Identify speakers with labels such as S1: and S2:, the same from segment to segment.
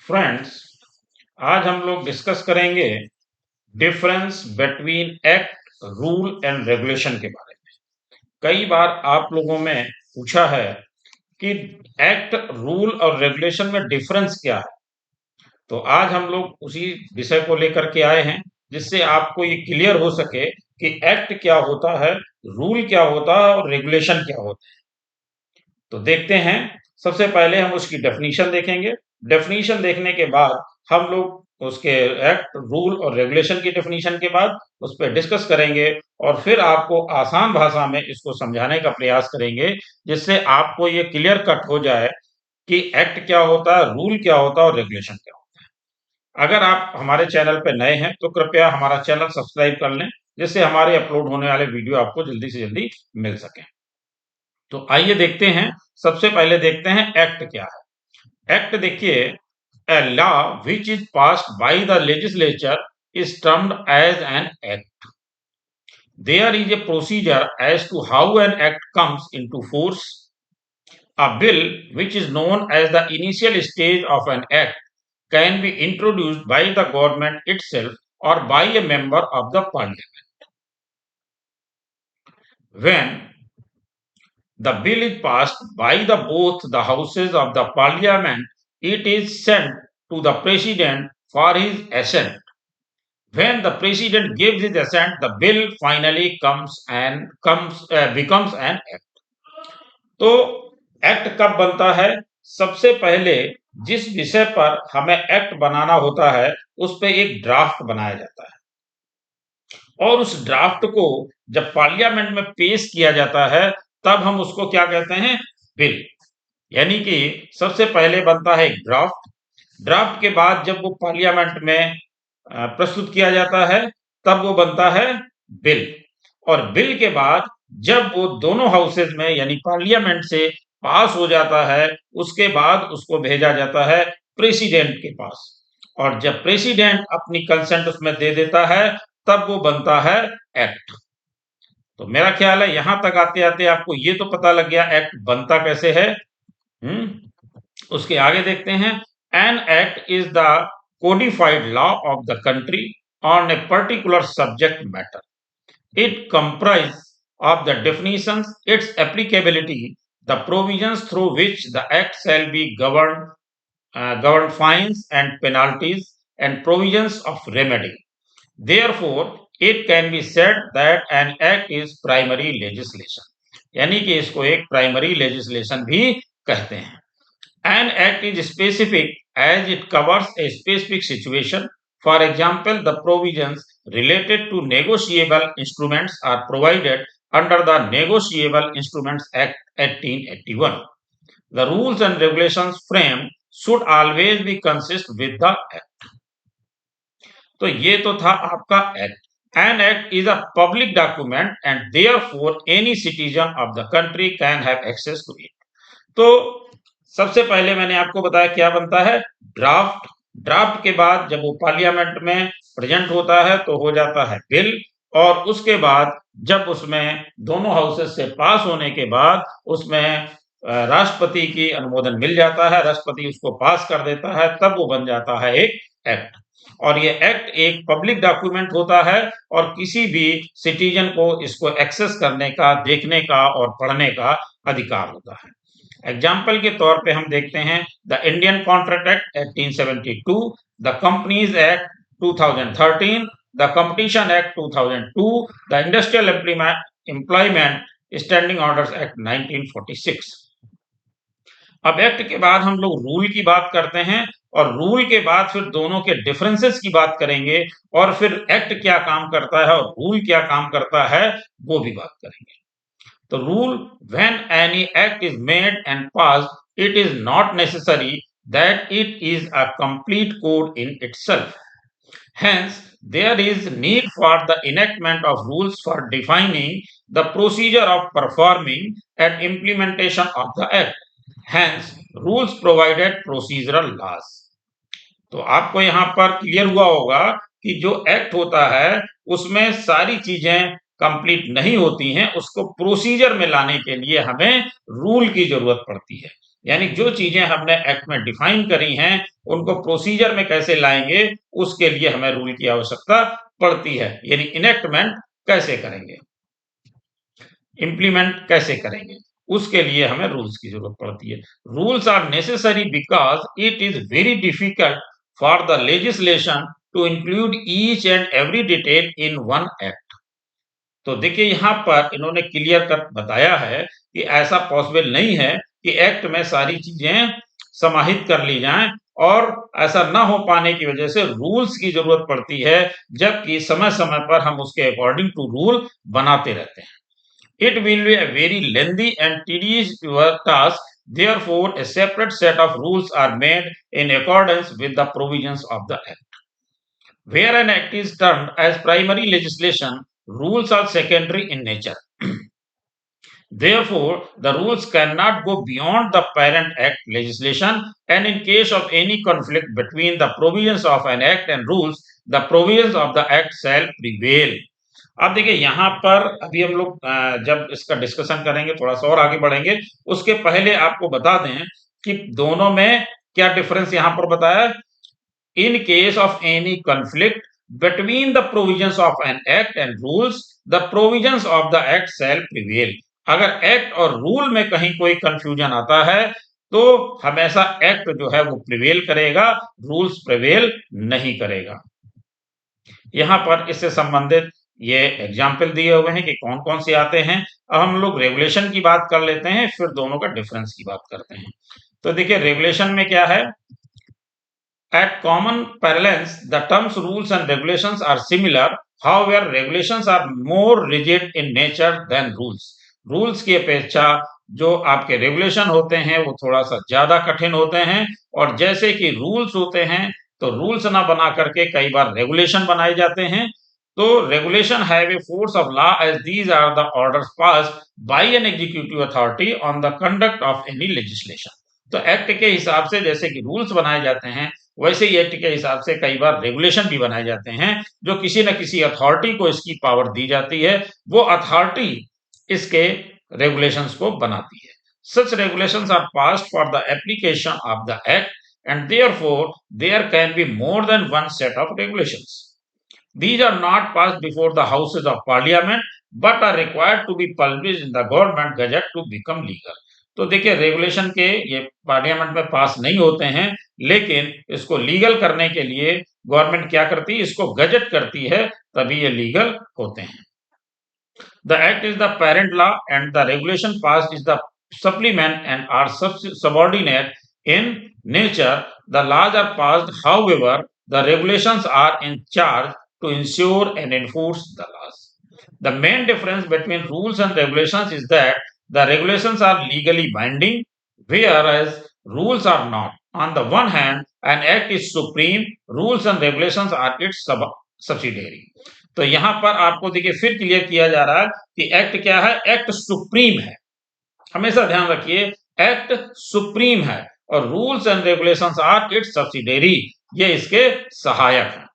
S1: Friends, आज हम लोग डिस्कस करेंगे difference between act, rule and regulation के बारे में। कई बार आप लोगों में पूछा है कि एक्ट, रूल और रेगुलेशन में डिफरेंस क्या है। तो आज हम लोग उसी विषय को लेकर के आए हैं, जिससे आपको ये क्लियर हो सके कि एक्ट क्या होता है, रूल क्या होता है और रेगुलेशन क्या होता है। तो देखते हैं। सबसे पहले हम उसकी डेफिनीशन देखेंगे। डेफिनीशन देखने के बाद हम लोग उसके एक्ट, रूल और रेगुलेशन की डेफिनीशन के बाद उस पर डिस्कस करेंगे और फिर आपको आसान भाषा में इसको समझाने का प्रयास करेंगे, जिससे आपको ये क्लियर कट हो जाए कि एक्ट क्या होता है, रूल क्या होता है और रेगुलेशन क्या होता है। अगर आप हमारे चैनल पर नए हैं तो कृपया हमारा चैनल सब्सक्राइब कर लें, जिससे हमारे अपलोड होने वाले वीडियो आपको जल्दी से जल्दी मिल सके। तो आइए देखते हैं। सबसे पहले देखते हैं एक्ट क्या है। एक्ट देखिए, a law which is passed by the legislature is termed as an act. There is a procedure as to how an act comes into force. A bill, which is known as the initial stage of an act, can be introduced by the government itself or by a member of the parliament. When the bill is passed by both the houses of the parliament, it is sent to the president for his assent. When the president gives his assent, the bill finally becomes an act. तो act कब बनता है? सबसे पहले जिस विषय पर हमें एक्ट बनाना होता है, उस पे एक ड्राफ्ट बनाया जाता है और उस ड्राफ्ट को जब पार्लियामेंट में पेश किया जाता है, तब हम उसको क्या कहते हैं? बिल। यानी कि सबसे पहले बनता है एक ड्राफ्ट। ड्राफ्ट के बाद जब वो पार्लियामेंट में प्रस्तुत किया जाता है, तब वो बनता है बिल। और बिल के बाद जब वो दोनों हाउसेज में यानी पार्लियामेंट से पास हो जाता है, उसके बाद उसको भेजा जाता है प्रेसिडेंट के पास। और जब प्रेसिडेंट अपनी कंसेंट उसमें दे देता है, तब वो बनता है एक्ट। तो मेरा ख्याल है यहां तक आते आते आपको ये तो पता लग गया एक्ट बनता कैसे है। उसके आगे देखते हैं। An act is the codified law of the country on a particular subject matter. It comprises of the definitions, its applicability, the provisions through which the act shall be governed fines and penalties, and provisions of remedy. Therefore, it can be said that an act is primary legislation. यानी कि इसको एक primary legislation भी कहते हैं। An act is specific as it covers a specific situation. For example, the provisions related to negotiable instruments are provided under the Negotiable Instruments Act 1881. The rules and regulations framed should always be consistent with the act. तो ये तो था आपका act. An act is a public document and therefore any citizen of the country can have access to it. तो सबसे पहले मैंने आपको बताया क्या बनता है? ड्राफ्ट। ड्राफ्ट के बाद जब वो पार्लियामेंट में प्रेजेंट होता है तो हो जाता है बिल। और उसके बाद जब उसमें दोनों हाउसेस से पास होने के बाद उसमें राष्ट्रपति की अनुमोदन मिल जाता है, राष्ट्रपति उसको पास कर देता है, तब वो बन जाता है एक एक्ट। और ये एक्ट एक पब्लिक डॉक्यूमेंट होता है और किसी भी सिटीजन को इसको एक्सेस करने का, देखने का और पढ़ने का अधिकार होता है। एग्जाम्पल के तौर पे हम देखते हैं the Indian contract act 1872, the companies act 2013, the competition act 2002, the industrial employment standing orders act 1946। अब एक्ट के बाद हम लोग रूल की बात करते हैं और रूल के बाद फिर दोनों के डिफरेंसेस की बात करेंगे और फिर एक्ट क्या काम करता है और रूल क्या काम करता है वो भी बात करेंगे। The rule: when any act is made and passed, it is not necessary that it is a complete code in itself. Hence, there is need for the enactment of rules for defining the procedure of performing and implementation of the act. Hence, rules provided procedural laws. तो आपको यहाँ पर clear हुआ होगा कि जो act होता है उसमें सारी चीजें कंप्लीट नहीं होती हैं, उसको प्रोसीजर में लाने के लिए हमें रूल की जरूरत पड़ती है। यानी जो चीजें हमने एक्ट में डिफाइन करी हैं उनको प्रोसीजर में कैसे लाएंगे उसके लिए हमें रूल की आवश्यकता पड़ती है, यानी इनेक्टमेंट कैसे करेंगे, इंप्लीमेंट कैसे करेंगे, उसके लिए हमें रूल्स की जरूरत पड़ती है। Rules are necessary because it is very difficult for the legislation to include each and every detail in one act. तो देखिए यहाँ पर इन्होंने क्लियर कट बताया है कि ऐसा पॉसिबल नहीं है कि एक्ट में सारी चीजें समाहित कर ली जाएं, और ऐसा ना हो पाने की वजह से रूल्स की जरूरत पड़ती है, जबकि समय समय पर हम उसके अकॉर्डिंग टू रूल बनाते रहते हैं। It will be a very lengthy and tedious task. Therefore, a separate set of rules are made in accordance with the provisions of the Act. Where an Act is termed as primary legislation, rules are secondary in nature. Therefore, the rules cannot go beyond the parent Act legislation, and in case of any conflict between the provisions of an Act and rules, the provisions of the Act shall prevail. अब देखिए यहाँ पर अभी हम लोग जब इसका discussion करेंगे थोड़ा सा और आगे बढ़ेंगे, उसके पहले आपको बता दें कि दोनों में क्या डिफरेंस यहाँ पर बताया। In case of any conflict between the provisions of an act and rules, the provisions of the act shall prevail. अगर एक्ट और रूल में कहीं कोई कंफ्यूजन आता है तो हमेशा एक्ट जो है वो प्रिवेल करेगा, रूल्स प्रिवेल नहीं करेगा। यहाँ पर इससे संबंधित ये एग्जाम्पल दिए हुए हैं कि कौन कौन से आते हैं। अब हम लोग रेगुलेशन की बात कर लेते हैं, फिर दोनों का डिफरेंस की बात करते हैं। तो देखिए रेगुलेशन में क्या है, at common parlance the terms rules and regulations are similar, however regulations are more rigid in nature than rules. Rules की अपेक्षा जो आपके रेगुलेशन होते हैं वो थोड़ा सा ज्यादा कठिन होते हैं, और जैसे कि रूल्स होते हैं तो रूल्स ना बना करके कई बार रेगुलेशन बनाए जाते हैं। तो regulation have a force of law as these are the orders passed by an executive authority on the conduct of any legislation. तो एक्ट के हिसाब से जैसे कि रूल्स बनाए जाते हैं, वैसे ही एक्ट के हिसाब से कई बार रेगुलेशन भी बनाए जाते हैं, जो किसी न किसी अथॉरिटी को इसकी पावर दी जाती है, वो अथॉरिटी इसके रेगुलेशंस को बनाती है। Such regulations are passed for the application of the act, and therefore there can be more than one set of regulations. These are not passed before the houses of parliament but are required to be published in the government gazette to become legal. तो देखिए regulation के ये parliament में पास नहीं होते हैं, लेकिन इसको लीगल करने के लिए गवर्नमेंट क्या करती है, इसको गजट करती है, तभी ये लीगल होते हैं। The act is the parent law and the regulation passed is the supplement and are subordinate in nature. The laws are passed, however, the regulations are in charge to ensure and enforce the laws. The main difference between rules and regulations is that the regulations are legally binding, whereas rules are not. On the one hand, an act is supreme, rules and regulations are its subsidiary. तो यहां पर आपको देखिए फिर clear किया जा रहा है कि एक्ट क्या है, एक्ट सुप्रीम है। हमेशा ध्यान रखिए एक्ट सुप्रीम है और rules and regulations are its subsidiary, ये इसके सहायक हैं।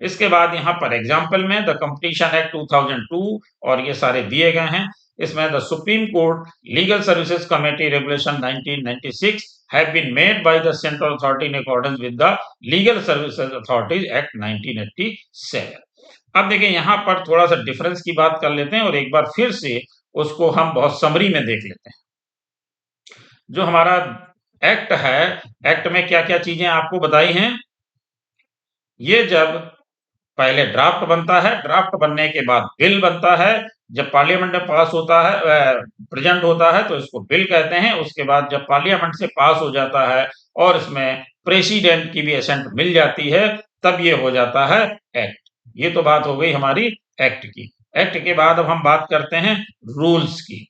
S1: इसके बाद यहाँ पर एग्जाम्पल में द कंपटीशन एक्ट 2002 और ये सारे दिए गए हैं। इसमें the supreme court legal services committee regulation 1996 have been made by the central authority in accordance with the Legal Services Authorities Act 1987. अब देखिए यहाँ पर थोड़ा सा डिफरेंस की बात कर लेते हैं और एक बार फिर से उसको हम बहुत समरी में देख लेते हैं। जो हमारा एक्ट है, एक्ट में क्या क्या चीजें आपको बताई हैं। ये जब पहले ड्राफ्ट बनता है, ड्राफ्ट बनने के बाद बिल बनता है, जब पार्लियामेंट में पास होता है, प्रेजेंट होता है तो इसको बिल कहते हैं। उसके बाद जब पार्लियामेंट से पास हो जाता है और इसमें प्रेसिडेंट की भी असेंट मिल जाती है, तब ये हो जाता है एक्ट। ये तो बात हो गई हमारी एक्ट की। एक्ट के बाद अब हम बात करते हैं रूल्स की।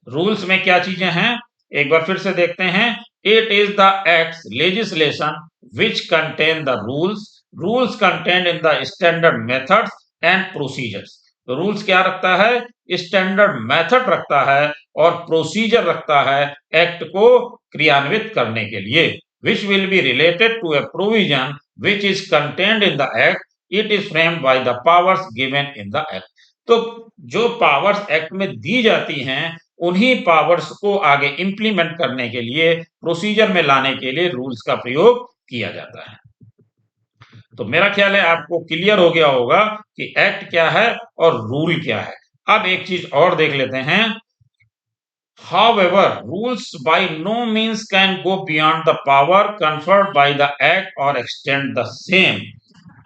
S1: रूल्स में क्या चीजें हैं, एक बार फिर से देखते हैं। It is the act legislation which contain the rules, rules contain in the standard methods and procedures. तो रूल्स क्या रखता है, स्टैंडर्ड मेथड रखता है और प्रोसीजर रखता है एक्ट को क्रियान्वित करने के लिए। Which will be related to a provision which is contained in the act, it is framed by the powers given in the act. तो जो पावर्स एक्ट में दी जाती हैं उन्हीं पावर्स को आगे इंप्लीमेंट करने के लिए, प्रोसीजर में लाने के लिए रूल्स का प्रयोग किया जाता है। तो मेरा ख्याल है आपको क्लियर हो गया होगा कि एक्ट क्या है और रूल क्या है। अब एक चीज और देख लेते हैं। However, rules by no means can go beyond the power conferred by the act or extend the same.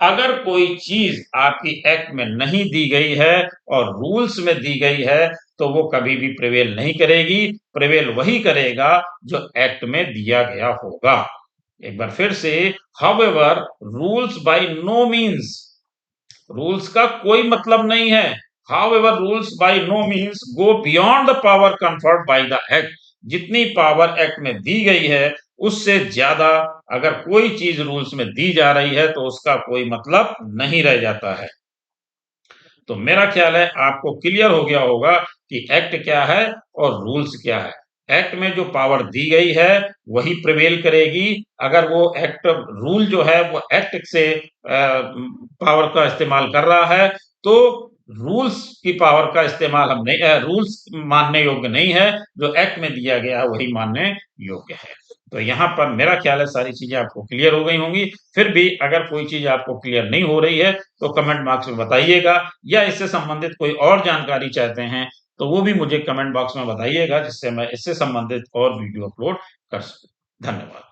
S1: अगर कोई चीज आपकी एक्ट में नहीं दी गई है और रूल्स में दी गई है तो वो कभी भी प्रिवेल नहीं करेगी। प्रिवेल वही करेगा जो एक्ट में दिया गया होगा। एक बार फिर से, however, rules by no means, rules का कोई मतलब नहीं है। However, rules by no means go beyond the power conferred by the act. जितनी पावर एक्ट में दी गई है उससे ज्यादा अगर कोई चीज रूल्स में दी जा रही है तो उसका कोई मतलब नहीं रह जाता है। तो मेरा ख्याल है आपको क्लियर हो गया होगा कि एक्ट क्या है और रूल्स क्या है। एक्ट में जो पावर दी गई है वही प्रिवेल करेगी। अगर वो एक्ट रूल जो है वो एक्ट से पावर का इस्तेमाल कर रहा है तो रूल्स की पावर का इस्तेमाल हम नहीं, रूल्स मानने योग्य नहीं है। जो एक्ट में दिया गया है वही मानने योग्य है। तो यहाँ पर मेरा ख्याल है सारी चीजें आपको क्लियर हो गई होंगी। फिर भी अगर कोई चीज आपको क्लियर नहीं हो रही है तो कमेंट बॉक्स में बताइएगा, या इससे संबंधित कोई और जानकारी चाहते हैं तो वो भी मुझे कमेंट बॉक्स में बताइएगा, जिससे मैं इससे संबंधित और वीडियो अपलोड कर सकूं। धन्यवाद।